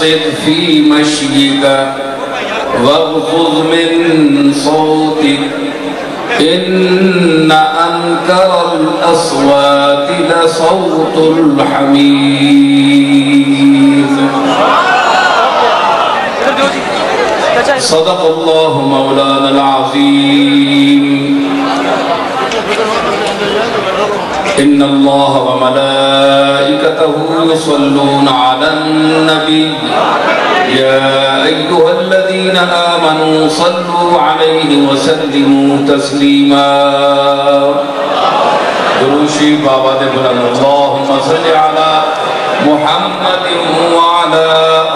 وأقصد في مشيك واغضض من صوتك إن أنكر الأصوات لصوت الحمير صدق الله مولانا العظيم إن الله وملائكته يصلون على النبي يا أيها الذين آمنوا صلوا عليه وسلموا تسليما دروشی بابا دے بلند اللہم صلی علی محمد وعلى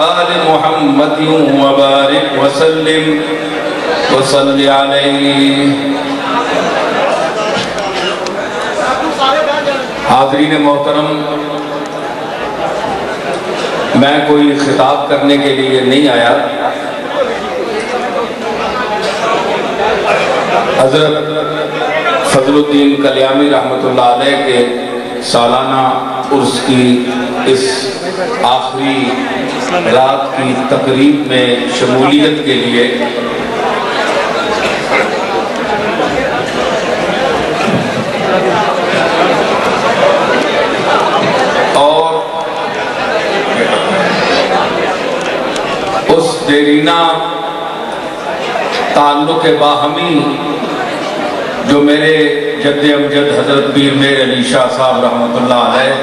آل محمد وبارک وسلم وصلی علیہ. حاضرین محترم، میں کوئی خطاب کرنے کے لیے نہیں آیا. حضرت فضل الدین کلیامی رحمۃ اللہ علیہ کے سالانہ عرس کی اس آخری رات کی تقریب میں شمولیت کے لیے اور اس دیرینہ تعلق باہمی جو میرے جد امجد حضرت پیر میر علی شاہ صاحب رحمۃ اللہ علیہ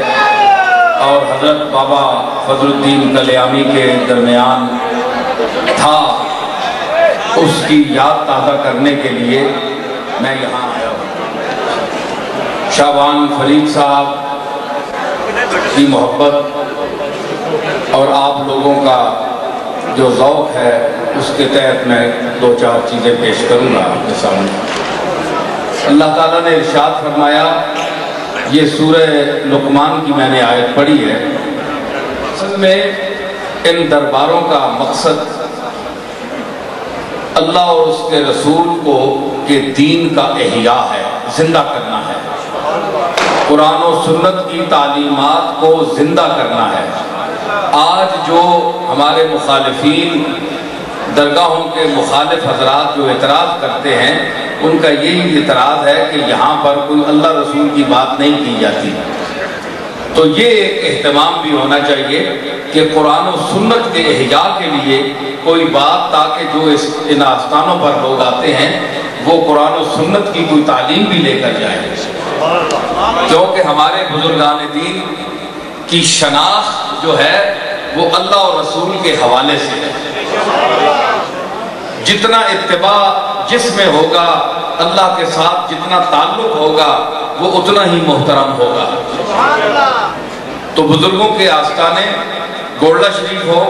اور حضرت بابا فضل الدین کلیامی کے درمیان تھا، اس کی یاد تازہ کرنے کے لیے میں یہاں آیا ہوں. شعبان فرید صاحب کی محبت اور آپ لوگوں کا جو ذوق ہے اس کے تحت میں دو چار چیزیں پیش کروں گا آپ کے سامنے. اللہ تعالیٰ نے ارشاد فرمایا، یہ سورہ لقمان کی میں نے آیت پڑھی ہے. اصل میں ان درباروں کا مقصد اللہ اور اس کے رسول کو کے دین کا احیاء ہے، زندہ کرنا ہے. قرآن و سنت کی تعلیمات کو زندہ کرنا ہے. آج جو ہمارے مخالفین، درگاہوں کے مخالف حضرات جو اعتراض کرتے ہیں، ان کا یہی اعتراض ہے کہ یہاں پر کوئی اللہ رسول کی بات نہیں کی جاتی. تو یہ ایک اہتمام بھی ہونا چاہیے کہ قرآن و سنت کے احیاء کے لیے کوئی بات، تاکہ جو ان آستانوں پر لوگ آتے ہیں وہ قرآن و سنت کی کوئی تعلیم بھی لے کر جائیں. کیونکہ ہمارے بزرگان دین کی شناخت جو ہے وہ اللہ اور رسول کے حوالے سے ہے. جتنا اتباع جس میں ہوگا، اللہ کے ساتھ جتنا تعلق ہوگا، وہ اتنا ہی محترم ہوگا. تو بزرگوں کے آستانے، گولڈا شریف ہو،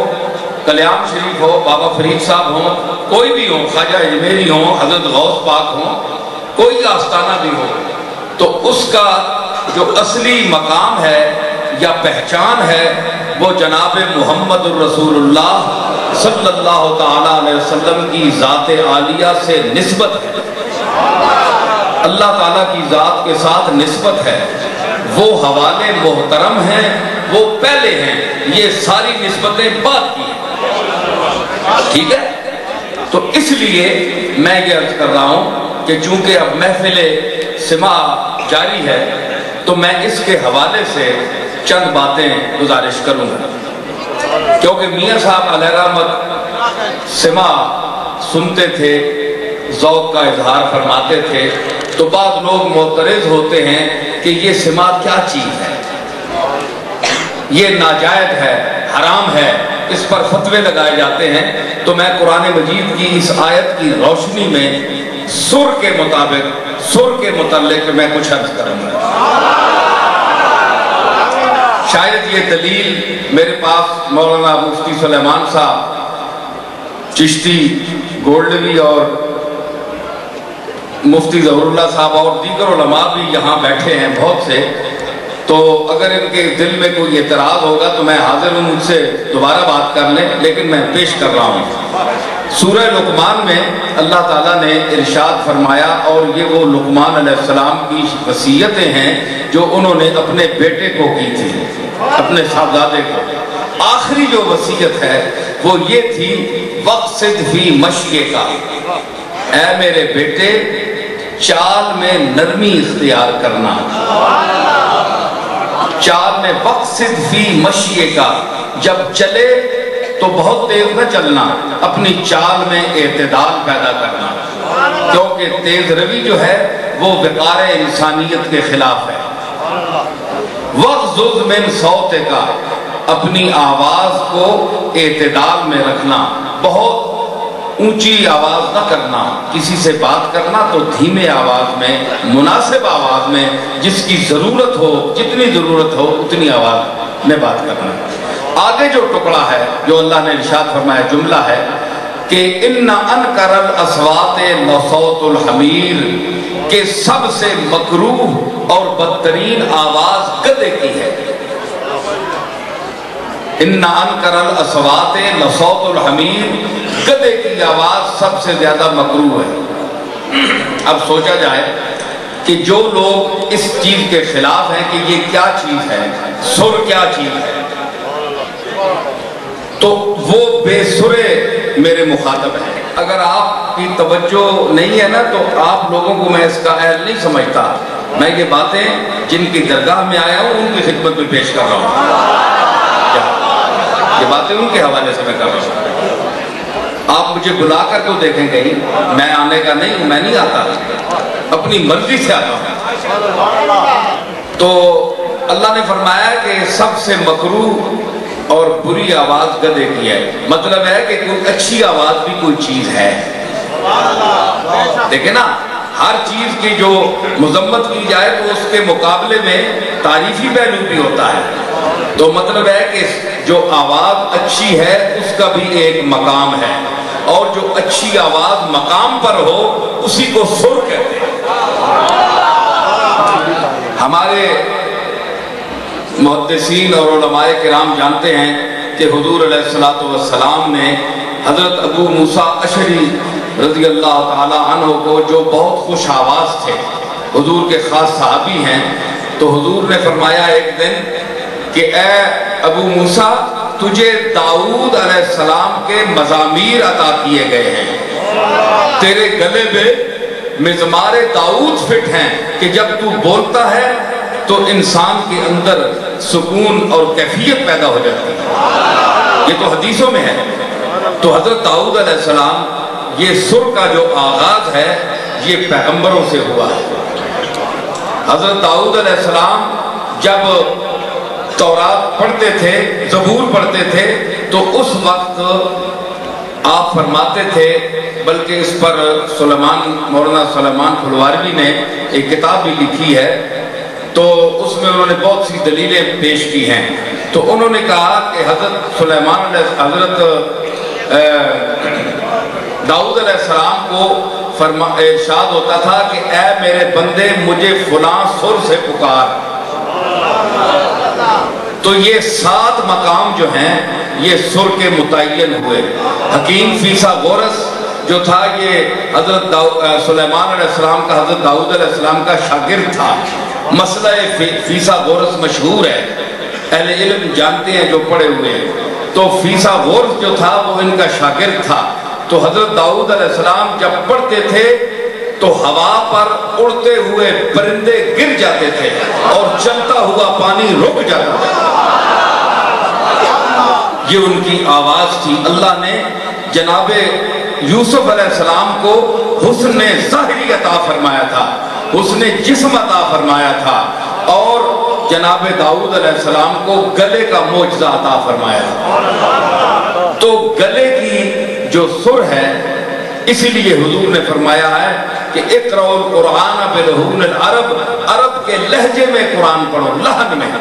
کلیام شریف ہو، بابا فرید صاحب ہوں، کوئی بھی ہو، خواجہ اجمیری ہوں، حضرت غوث پاک ہوں، کوئی آستانہ بھی ہو، تو اس کا جو اصلی مقام ہے یا پہچان ہے وہ جناب محمد الرسول اللہ صلی اللہ تعالیٰ علیہ وسلم کی ذات عالیہ سے نسبت ہے. اللہ تعالیٰ کی ذات کے ساتھ نسبت ہے. وہ حوالے محترم ہیں، وہ پہلے ہیں، یہ ساری نسبتیں بعد کی ہیں. ٹھیک ہے؟ تو اس لیے میں یہ عرض کر رہا ہوں کہ چونکہ اب محفل سماع جاری ہے تو میں اس کے حوالے سے چند باتیں گزارش کروں گا. کیونکہ میاں صاحب علیہ رحمت سماع سنتے تھے، ذوق کا اظہار فرماتے تھے، تو بعض لوگ معترض ہوتے ہیں کہ یہ سماع کیا چیز ہے، یہ ناجائز ہے، حرام ہے، اس پر فتوے لگائے جاتے ہیں. تو میں قرآن مجید کی اس آیت کی روشنی میں سر کے مطابق، سر کے متعلق میں کچھ عرض کروں گا. شاید یہ دلیل میرے پاس مولانا مفتی سلیمان صاحب چشتی گولڈوی اور مفتی ظہور اللہ صاحب اور دیگر علماء بھی یہاں بیٹھے ہیں بہت سے، تو اگر ان کے دل میں کوئی اعتراض ہوگا تو میں حاضر ہوں، مجھ سے دوبارہ بات کر لیں، لیکن میں پیش کر رہا ہوں. سورہ لقمان میں اللہ تعالیٰ نے ارشاد فرمایا، اور یہ وہ لقمان علیہ السلام کی وصیتیں ہیں جو انہوں نے اپنے بیٹے کو کی تھی، اپنے صاحبزادے کو. آخری جو وصیت ہے وہ یہ تھی وقصد فی مشی کا، اے میرے بیٹے چال میں نرمی اختیار کرنا، چال میں وقصد فی مشی کا، جب چلے تو بہت تیز نہ چلنا، اپنی چال میں اعتدال پیدا کرنا، کیونکہ تیز روی جو ہے وہ وقار انسانیت کے خلاف ہے۔ وَغْضُضْ مِنْ صَوْتِكَ، اپنی آواز کو اعتدال میں رکھنا، بہت اونچی آواز نہ کرنا، کسی سے بات کرنا تو دھیمے آواز میں، مناسب آواز میں، جس کی ضرورت ہو، جتنی ضرورت ہو اتنی آواز میں بات کرنا۔ آگے جو ٹکڑا ہے جو اللہ نے ارشاد فرمایا جملہ ہے کہ اِنَّ أَنْكَرَ الْأَصْوَاتِ لَصَوْتُ الْحَمِيرِ، کہ سب سے مکروہ اور بدترین آواز گدھے کی ہے۔ اِنَّ أَنْكَرَ الْأَصْوَاتِ لَصَوْتُ الْحَمِيرِ، گدھے کی آواز سب سے زیادہ مکروہ ہے۔ اب سوچا جائے کہ جو لوگ اس چیز کے خلاف ہیں کہ یہ کیا چیز ہے، سر کیا چیز ہے، تو وہ بے سرے میرے مخاطب ہیں۔ اگر آپ کی توجہ نہیں ہے نا تو آپ لوگوں کو میں اس کا اہل نہیں سمجھتا۔ میں یہ باتیں جن کی درگاہ میں آیا ہوں ان کی خدمت میں پیش کر رہا ہوں، یہ باتیں ان کے حوالے سے میں کر رہا ہوں۔ آپ مجھے بلا کر تو دیکھیں کہیں، میں آنے کا نہیں ہوں، میں نہیں آتا، اپنی مرضی سے آتا ہوں۔ تو اللہ نے فرمایا کہ سب سے مکروہ اور بری آواز گدھے کی ہے، مطلب ہے کہ کوئی اچھی آواز بھی کوئی چیز ہے۔ دیکھیں نا، ہر چیز کی جو مذمت کی جائے تو اس کے مقابلے میں تعریفی پہلو بھی ہوتا ہے، تو مطلب ہے کہ جو آواز اچھی ہے اس کا بھی ایک مقام ہے، اور جو اچھی آواز مقام پر ہو اسی کو سر کہتے ہیں۔ ہمارے محدثین اور علماء کرام جانتے ہیں کہ حضور علیہ السلام نے حضرت ابو موسیٰ اشعری رضی اللہ تعالی عنہ کو، جو بہت خوش آواز تھے، حضور کے خاص صحابی ہیں، تو حضور نے فرمایا ایک دن کہ اے ابو موسیٰ، تجھے داؤد علیہ السلام کے مزامیر عطا کیے گئے ہیں، تیرے گلے میں مزمار داؤد فٹ ہیں کہ جب تو بولتا ہے تو انسان کے اندر سکون اور کیفیت پیدا ہو جاتی ہے، یہ تو حدیثوں میں ہے۔ تو حضرت داؤد علیہ السلام، یہ سر کا جو آغاز ہے یہ پیغمبروں سے ہوا ہے۔ حضرت داؤد علیہ السلام جب تورات پڑھتے تھے، زبور پڑھتے تھے، تو اس وقت آپ فرماتے تھے، بلکہ اس پر مولانا سلیمان پھلواروی نے ایک کتاب بھی لکھی ہے، تو اس میں انہوں نے بہت سی دلیلیں پیش کی ہیں۔ تو انہوں نے کہا کہ حضرت حضرت داؤد علیہ السلام کو ارشاد ہوتا تھا کہ اے میرے بندے مجھے فلاں سر سے پکار۔ تو یہ 7 مقام جو ہیں یہ سر کے متعین ہوئے۔ حکیم فیسا غورس جو تھا یہ حضرت سلیمان علیہ السلام کا، حضرت داؤد علیہ السلام کا شاگرد تھا۔ مسئلہ فیسا غورس مشہور ہے، اہل علم جانتے ہیں جو پڑھے ہوئے ہیں۔ تو فیسا غورس جو تھا وہ ان کا شاگرد تھا۔ تو حضرت داؤد علیہ السلام جب پڑھتے تھے تو ہوا پر اڑتے ہوئے پرندے گر جاتے تھے اور چلتا ہوا پانی رک جاتا تھا۔ یہ ان کی آواز تھی۔ اللہ نے جناب یوسف علیہ السلام کو حسن ظاہری عطا فرمایا تھا، حسن جسم عطا فرمایا تھا، اور جناب داؤد علیہ السلام کو گلے کا معجزہ عطا فرمایا تھا۔ تو گلے کی جو سر ہے، اسی لیے حضور نے فرمایا ہے کہ اقرؤ القرآن بلحون العرب، عرب کے لہجے میں قرآن پڑھو، لحن میں۔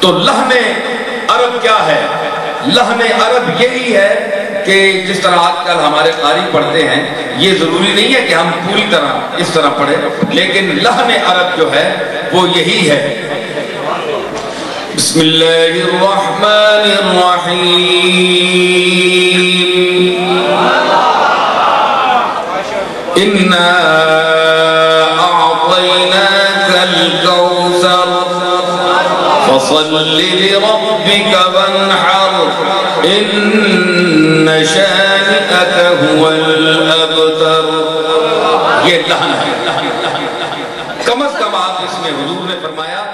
تو لحن عرب کیا ہے؟ لحن عرب یہی ہے کہ جس طرح آج کل ہمارے قاری پڑھتے ہیں، یہ ضروری نہیں ہے کہ ہم پوری طرح اس طرح پڑھیں، لیکن لحن عرب جو ہے وہ یہی ہے۔ بسم اللہ الرحمن الرحیم، اِنَّا أَعْطَيْنَاكَ الْكَوْثَرَ فَصَلِّ لِرَبِّكَ وَانْحَرْ إِنَّ شَانِئَكَ هُوَ الْأَبْتَرُ. یہ لہن ہے. کم از کم آپ اس میں حضور نے فرمایا